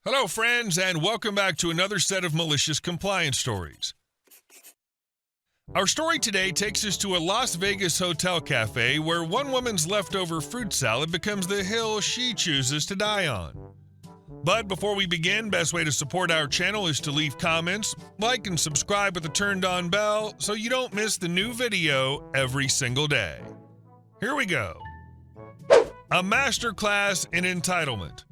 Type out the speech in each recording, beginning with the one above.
Hello, friends, and welcome back to another set of malicious compliance stories. Our story today takes us to a Las Vegas hotel cafe where one woman's leftover fruit salad becomes the hill she chooses to die on. But before we begin, best way to support our channel is to leave comments, like and subscribe with a turned-on bell so you don't miss the new video every single day. Here we go. A masterclass in entitlement.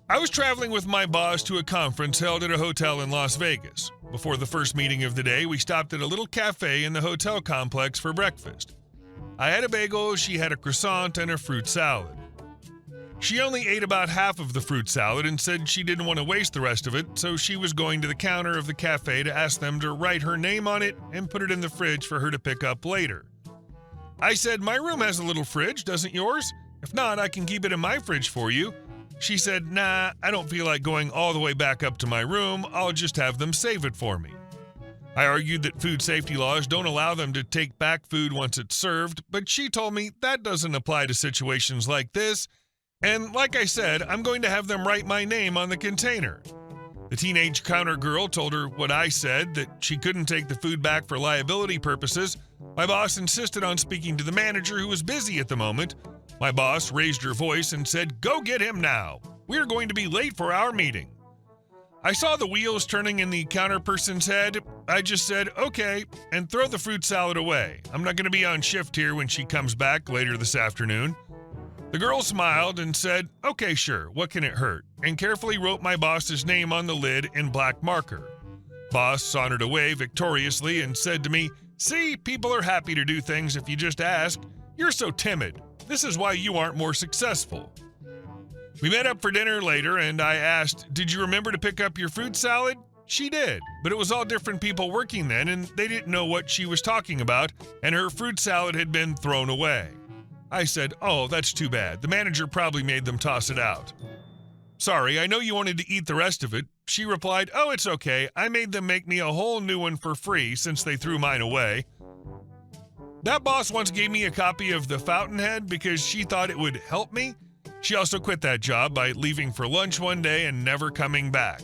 I was traveling with my boss to a conference held at a hotel in Las Vegas. Before the first meeting of the day, we stopped at a little cafe in the hotel complex for breakfast. I had a bagel, she had a croissant, and a fruit salad. She only ate about half of the fruit salad and said she didn't want to waste the rest of it, so she was going to the counter of the cafe to ask them to write her name on it and put it in the fridge for her to pick up later. I said, "My room has a little fridge, doesn't yours? If not, I can keep it in my fridge for you." She said, "Nah, I don't feel like going all the way back up to my room. I'll just have them save it for me." I argued that food safety laws don't allow them to take back food once it's served, but she told me that doesn't apply to situations like this, and like I said, I'm going to have them write my name on the container. The teenage counter girl told her what I said, that she couldn't take the food back for liability purposes. My boss insisted on speaking to the manager, who was busy at the moment. My boss raised her voice and said, "Go get him now. We're going to be late for our meeting." I saw the wheels turning in the counter person's head. I just said, "Okay," and throw the fruit salad away. I'm not going to be on shift here when she comes back later this afternoon. The girl smiled and said, "Okay, sure, what can it hurt?" and carefully wrote my boss's name on the lid in black marker. Boss sauntered away victoriously and said to me, "See, people are happy to do things if you just ask. You're so timid. This is why you aren't more successful." We met up for dinner later, and I asked, "Did you remember to pick up your fruit salad?" She did, but it was all different people working then, and they didn't know what she was talking about, and her fruit salad had been thrown away. I said, "Oh, that's too bad. The manager probably made them toss it out." "Sorry, I know you wanted to eat the rest of it." She replied, "Oh, it's okay. I made them make me a whole new one for free since they threw mine away." That boss once gave me a copy of The Fountainhead because she thought it would help me. She also quit that job by leaving for lunch one day and never coming back.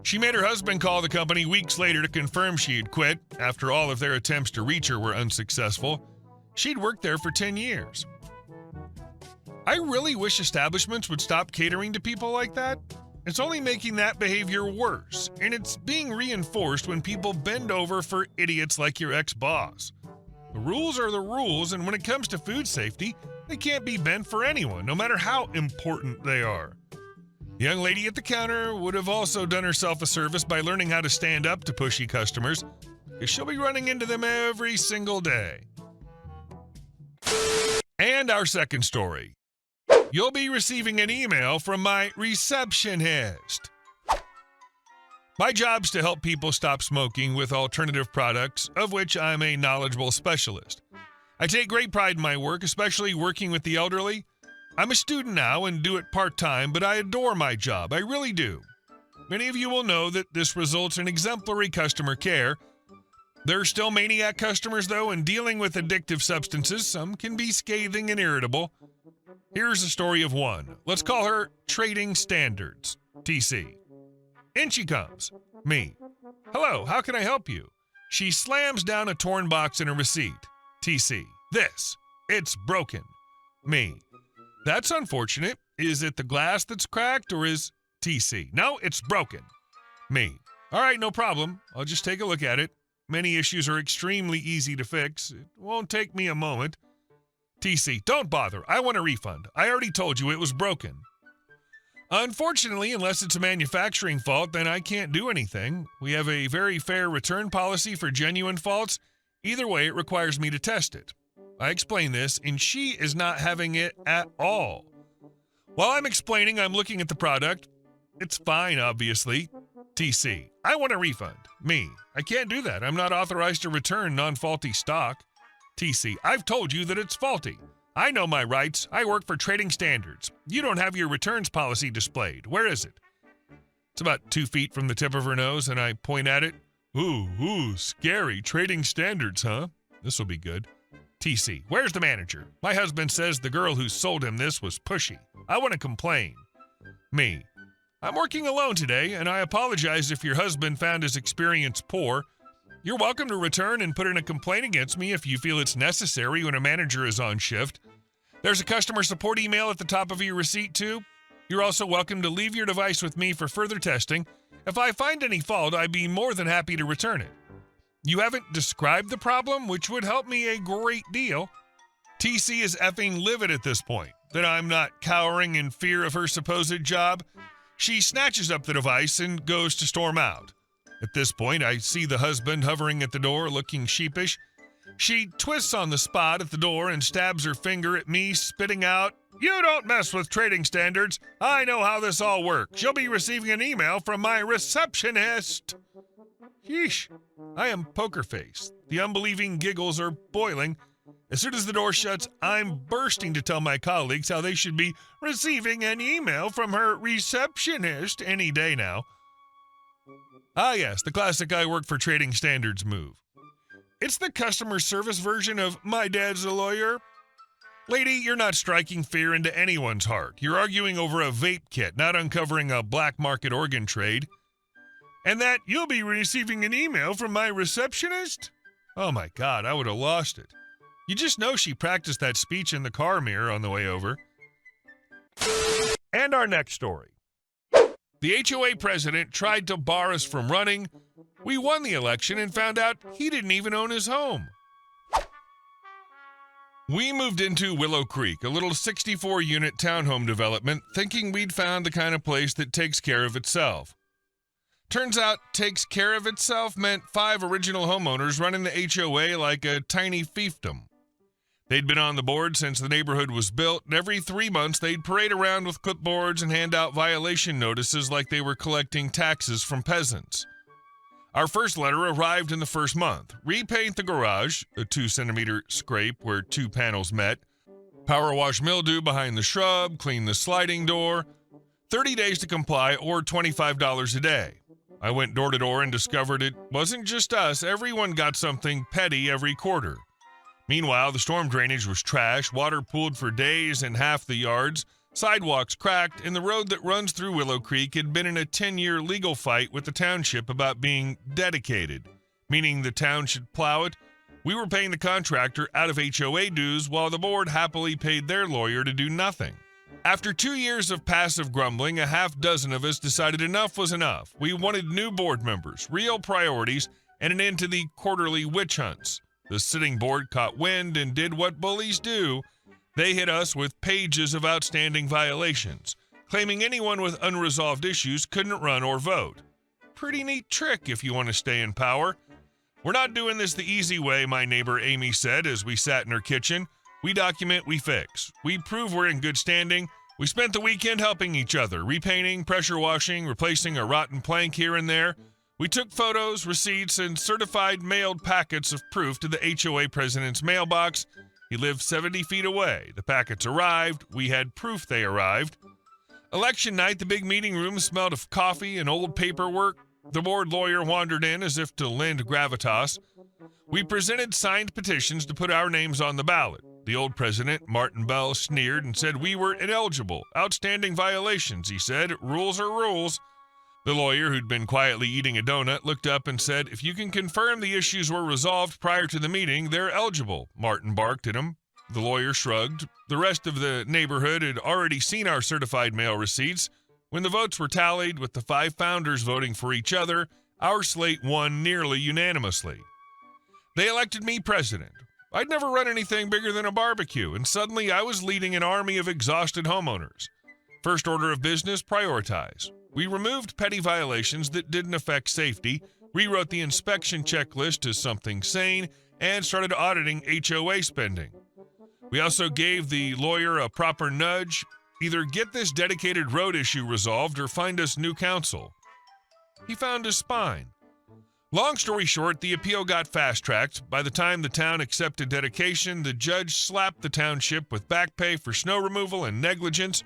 She made her husband call the company weeks later to confirm she had quit after all of their attempts to reach her were unsuccessful. She'd worked there for 10 years. I really wish establishments would stop catering to people like that. It's only making that behavior worse, and it's being reinforced when people bend over for idiots like your ex-boss. The rules are the rules, and when it comes to food safety, they can't be bent for anyone, no matter how important they are. The young lady at the counter would have also done herself a service by learning how to stand up to pushy customers, because she'll be running into them every single day. And our second story. You'll be receiving an email from my receptionist. My job's to help people stop smoking with alternative products, of which I'm a knowledgeable specialist. I take great pride in my work, especially working with the elderly. I'm a student now and do it part-time, but I adore my job. I really do. Many of you will know that this results in exemplary customer care. There are still maniac customers, though, and dealing with addictive substances, some can be scathing and irritable. Here's the story of one. Let's call her Trading Standards, TC. In she comes. Me. "Hello, how can I help you?" She slams down a torn box and a receipt. TC. "This. It's broken." Me. "That's unfortunate. Is it the glass that's cracked or is..." TC. "No, it's broken." Me. "All right, no problem. I'll just take a look at it. Many issues are extremely easy to fix. It won't take me a moment." TC. "Don't bother. I want a refund. I already told you it was broken." Unfortunately, unless it's a manufacturing fault, then I can't do anything. We have a very fair return policy for genuine faults. Either way, it requires me to test it. I explain this, and she is not having it at all. While I'm explaining, I'm looking at the product. It's fine, obviously. TC. "I want a refund." Me. "I can't do that. I'm not authorized to return non-faulty stock." TC. "I've told you that it's faulty. I know my rights. I work for Trading Standards. You don't have your returns policy displayed. Where is it?" It's about 2 feet from the tip of her nose, and I point at it. Ooh, scary. Trading Standards, huh? This'll be good." TC. "Where's the manager? My husband says the girl who sold him this was pushy. I want to complain." Me. I'm working alone today, and I apologize if your husband found his experience poor. You're welcome to return and put in a complaint against me if you feel it's necessary when a manager is on shift. There's a customer support email at the top of your receipt, too. You're also welcome to leave your device with me for further testing. If I find any fault, I'd be more than happy to return it. You haven't described the problem, which would help me a great deal. TC is effing livid at this point, that I'm not cowering in fear of her supposed job. She snatches up the device and goes to storm out. At this point, I see the husband hovering at the door, looking sheepish. She twists on the spot at the door and stabs her finger at me, spitting out, "You don't mess with trading standards. I know how this all works. You'll be receiving an email from my receptionist." Yeesh. I am poker face. The unbelieving giggles are boiling. As soon as the door shuts, I'm bursting to tell my colleagues how they should be receiving an email from her receptionist any day now. Ah yes, the classic I work for trading standards move. It's the customer service version of "my dad's a lawyer." Lady, you're not striking fear into anyone's heart. You're arguing over a vape kit, not uncovering a black market organ trade. And that you'll be receiving an email from my receptionist? Oh my God, I would have lost it. You just know she practiced that speech in the car mirror on the way over. And our next story. The HOA president tried to bar us from running. We won the election and found out he didn't even own his home. We moved into Willow Creek, a little 64-unit townhome development, thinking we'd found the kind of place that takes care of itself. Turns out, takes care of itself meant 5 original homeowners running the HOA like a tiny fiefdom. They'd been on the board since the neighborhood was built, and every 3 months they'd parade around with clipboards and hand out violation notices like they were collecting taxes from peasants. Our first letter arrived in the first month. Repaint the garage, a 2-centimeter scrape where 2 panels met. Power wash mildew behind the shrub, clean the sliding door. 30 days to comply or $25 a day. I went door to door and discovered it wasn't just us. Everyone got something petty every quarter. Meanwhile, the storm drainage was trash, water pooled for days in half the yards, sidewalks cracked, and the road that runs through Willow Creek had been in a 10-year legal fight with the township about being dedicated, meaning the town should plow it. We were paying the contractor out of HOA dues while the board happily paid their lawyer to do nothing. After 2 years of passive grumbling, a half dozen of us decided enough was enough. We wanted new board members, real priorities, and an end to the quarterly witch hunts. The sitting board caught wind and did what bullies do. They hit us with pages of outstanding violations, claiming anyone with unresolved issues couldn't run or vote. Pretty neat trick if you want to stay in power. "We're not doing this the easy way," my neighbor Amy said as we sat in her kitchen. "We document, we fix. We prove we're in good standing. We spent the weekend helping each other, repainting, pressure washing, replacing a rotten plank here and there. We took photos, receipts, and certified mailed packets of proof to the HOA president's mailbox. He lived 70 feet away. The packets arrived. We had proof they arrived. Election night, the big meeting room smelled of coffee and old paperwork. The board lawyer wandered in as if to lend gravitas. We presented signed petitions to put our names on the ballot. The old president, Martin Bell, sneered and said we were ineligible. Outstanding violations, he said. Rules are rules. The lawyer, who'd been quietly eating a donut, looked up and said, "If you can confirm the issues were resolved prior to the meeting, they're eligible." Martin barked at him. The lawyer shrugged. The rest of the neighborhood had already seen our certified mail receipts. When the votes were tallied, with the 5 founders voting for each other, our slate won nearly unanimously. They elected me president. I'd never run anything bigger than a barbecue, and suddenly I was leading an army of exhausted homeowners. First order of business, prioritize. We removed petty violations that didn't affect safety, rewrote the inspection checklist to something sane, and started auditing HOA spending. We also gave the lawyer a proper nudge. Either get this dedicated road issue resolved or find us new counsel. He found his spine. Long story short, the appeal got fast-tracked. By the time the town accepted dedication, the judge slapped the township with back pay for snow removal and negligence.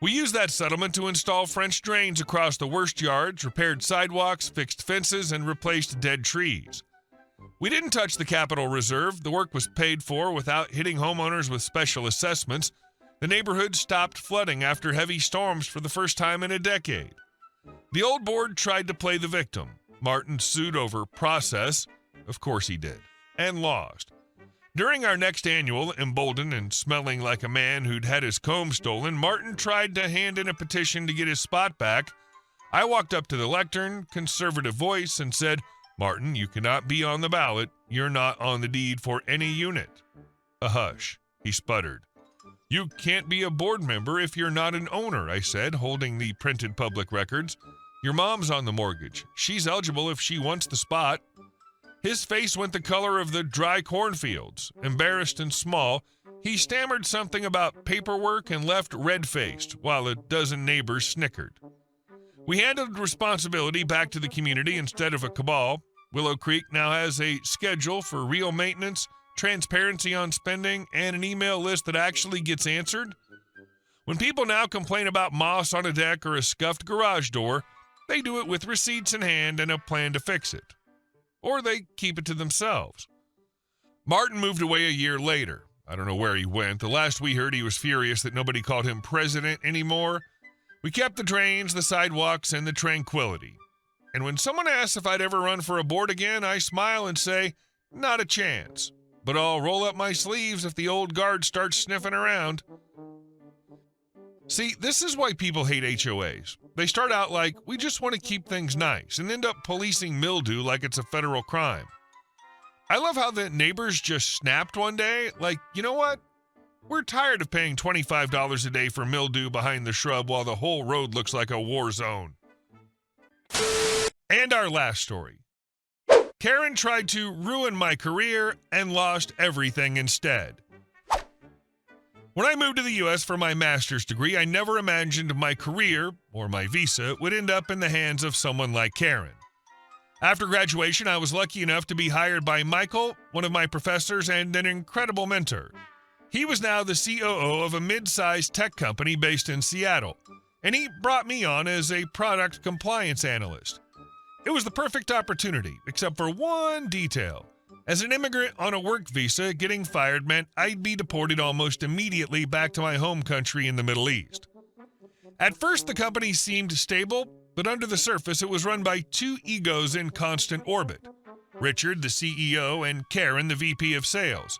We used that settlement to install French drains across the worst yards, repaired sidewalks, fixed fences, and replaced dead trees. We didn't touch the capital reserve. The work was paid for without hitting homeowners with special assessments. The neighborhood stopped flooding after heavy storms for the first time in a decade. The old board tried to play the victim. Martin sued over process. Of course he did. And lost. During our next annual, emboldened and smelling like a man who'd had his comb stolen, Martin tried to hand in a petition to get his spot back. I walked up to the lectern, conservative voice, and said, "Martin, you cannot be on the ballot. You're not on the deed for any unit." A hush. He sputtered. "You can't be a board member if you're not an owner," I said, holding the printed public records. "Your mom's on the mortgage. She's eligible if she wants the spot." His face went the color of the dry cornfields. Embarrassed and small, he stammered something about paperwork and left red-faced, while a dozen neighbors snickered. We handed responsibility back to the community instead of a cabal. Willow Creek now has a schedule for real maintenance, transparency on spending, and an email list that actually gets answered. When people now complain about moss on a deck or a scuffed garage door, they do it with receipts in hand and a plan to fix it. Or they keep it to themselves. Martin moved away a year later. I don't know where he went. The last we heard, he was furious that nobody called him president anymore. We kept the drains, the sidewalks, and the tranquility. And when someone asks if I'd ever run for a board again, I smile and say, not a chance. But I'll roll up my sleeves if the old guard starts sniffing around. See, this is why people hate HOAs. They start out like, we just want to keep things nice, and end up policing mildew like it's a federal crime. I love how the neighbors just snapped one day, like, you know what? We're tired of paying $25 a day for mildew behind the shrub while the whole road looks like a war zone. And our last story. Karen tried to ruin my career and lost everything instead. When I moved to the U.S. for my master's degree, I never imagined my career, or my visa, would end up in the hands of someone like Karen. After graduation, I was lucky enough to be hired by Michael, one of my professors and an incredible mentor. He was now the COO of a mid-sized tech company based in Seattle, and he brought me on as a product compliance analyst. It was the perfect opportunity, except for one detail. As an immigrant on a work visa, getting fired meant I'd be deported almost immediately back to my home country in the Middle East. At first, the company seemed stable, but under the surface, it was run by two egos in constant orbit. Richard, the CEO, and Karen, the VP of sales.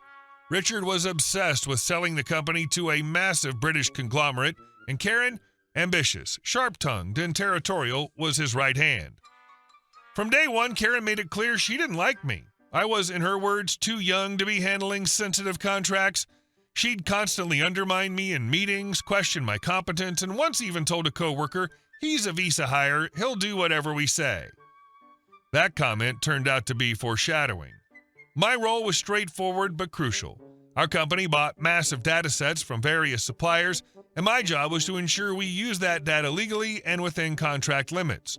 Richard was obsessed with selling the company to a massive British conglomerate, and Karen, ambitious, sharp-tongued, and territorial, was his right hand. From day one, Karen made it clear she didn't like me. I was, in her words, too young to be handling sensitive contracts. She'd constantly undermine me in meetings, question my competence, and once even told a coworker, "He's a visa hire, he'll do whatever we say." That comment turned out to be foreshadowing. My role was straightforward but crucial. Our company bought massive data sets from various suppliers, and my job was to ensure we used that data legally and within contract limits.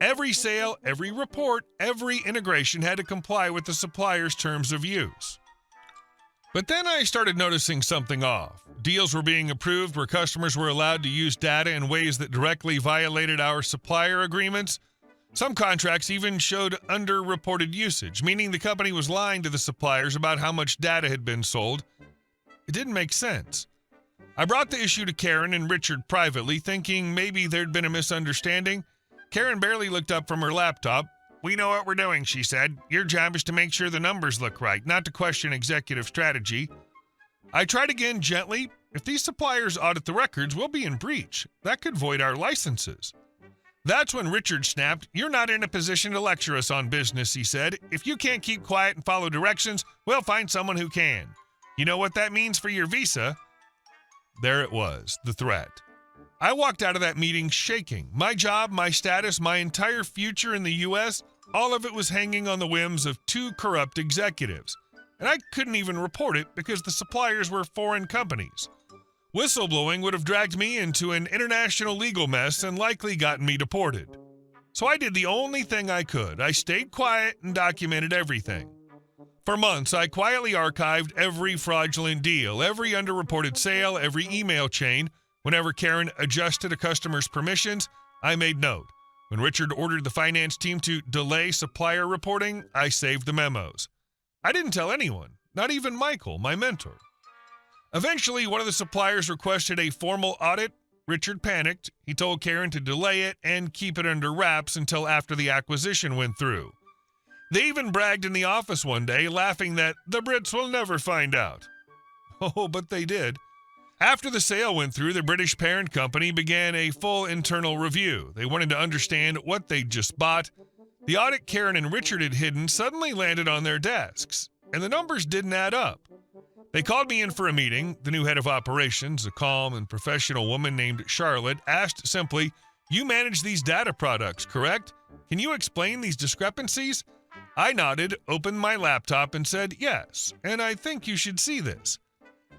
Every sale, every report, every integration had to comply with the supplier's terms of use. But then I started noticing something off. Deals were being approved where customers were allowed to use data in ways that directly violated our supplier agreements. Some contracts even showed underreported usage, meaning the company was lying to the suppliers about how much data had been sold. It didn't make sense. I brought the issue to Karen and Richard privately, thinking maybe there'd been a misunderstanding. Karen barely looked up from her laptop. "We know what we're doing," she said. "Your job is to make sure the numbers look right, not to question executive strategy." I tried again gently. "If these suppliers audit the records, we'll be in breach. That could void our licenses." That's when Richard snapped. "You're not in a position to lecture us on business," he said. "If you can't keep quiet and follow directions, we'll find someone who can. You know what that means for your visa?" There it was, the threat. I walked out of that meeting shaking. My job, my status, my entire future in the U.S., all of it was hanging on the whims of two corrupt executives. And I couldn't even report it because the suppliers were foreign companies. Whistleblowing would have dragged me into an international legal mess and likely gotten me deported. So I did the only thing I could. I stayed quiet and documented everything. For months, I quietly archived every fraudulent deal, every underreported sale, every email chain. Whenever Karen adjusted a customer's permissions, I made note. When Richard ordered the finance team to delay supplier reporting, I saved the memos. I didn't tell anyone, not even Michael, my mentor. Eventually, one of the suppliers requested a formal audit. Richard panicked. He told Karen to delay it and keep it under wraps until after the acquisition went through. They even bragged in the office one day, laughing that the Brits will never find out. Oh, but they did. After the sale went through, the British parent company began a full internal review. They wanted to understand what they'd just bought. The audit Karen and Richard had hidden suddenly landed on their desks, and the numbers didn't add up. They called me in for a meeting. The new head of operations, a calm and professional woman named Charlotte, asked simply, "You manage these data products, correct? Can you explain these discrepancies?" I nodded, opened my laptop, and said, "Yes, and I think you should see this."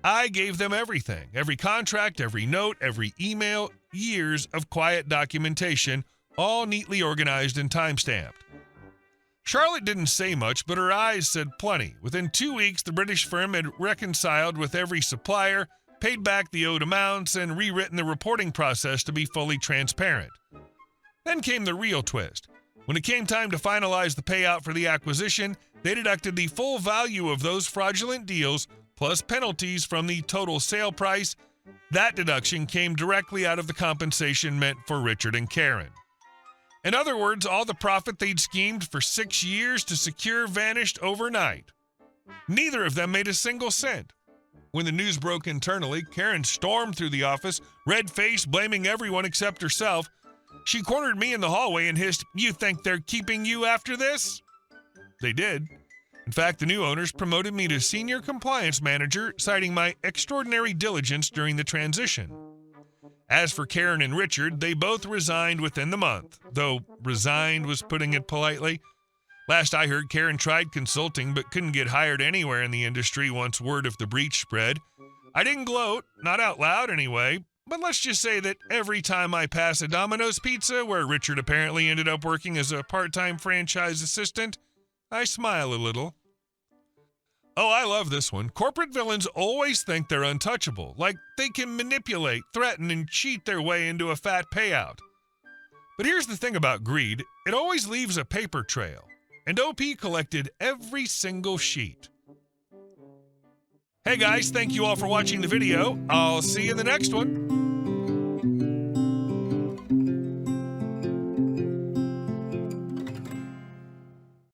I gave them everything, every contract, every note, every email, years of quiet documentation, all neatly organized and time-stamped. Charlotte didn't say much, but her eyes said plenty. Within 2 weeks, the British firm had reconciled with every supplier, paid back the owed amounts, and rewritten the reporting process to be fully transparent. Then came the real twist. When it came time to finalize the payout for the acquisition, they deducted the full value of those fraudulent deals, plus penalties from the total sale price. That deduction came directly out of the compensation meant for Richard and Karen. In other words, all the profit they'd schemed for 6 years to secure vanished overnight. Neither of them made a single cent. When the news broke internally, Karen stormed through the office, red-faced, blaming everyone except herself. She cornered me in the hallway and hissed, "You think they're keeping you after this?" They did. In fact, the new owners promoted me to senior compliance manager, citing my extraordinary diligence during the transition. As for Karen and Richard, they both resigned within the month, though resigned was putting it politely. Last I heard, Karen tried consulting but couldn't get hired anywhere in the industry once word of the breach spread. I didn't gloat, not out loud anyway, but let's just say that every time I pass a Domino's pizza where Richard apparently ended up working as a part-time franchise assistant, I smile a little. Oh, I love this one. Corporate villains always think they're untouchable, like they can manipulate, threaten, and cheat their way into a fat payout. But here's the thing about greed. It always leaves a paper trail, and OP collected every single sheet. Hey guys, thank you all for watching the video. I'll see you in the next one.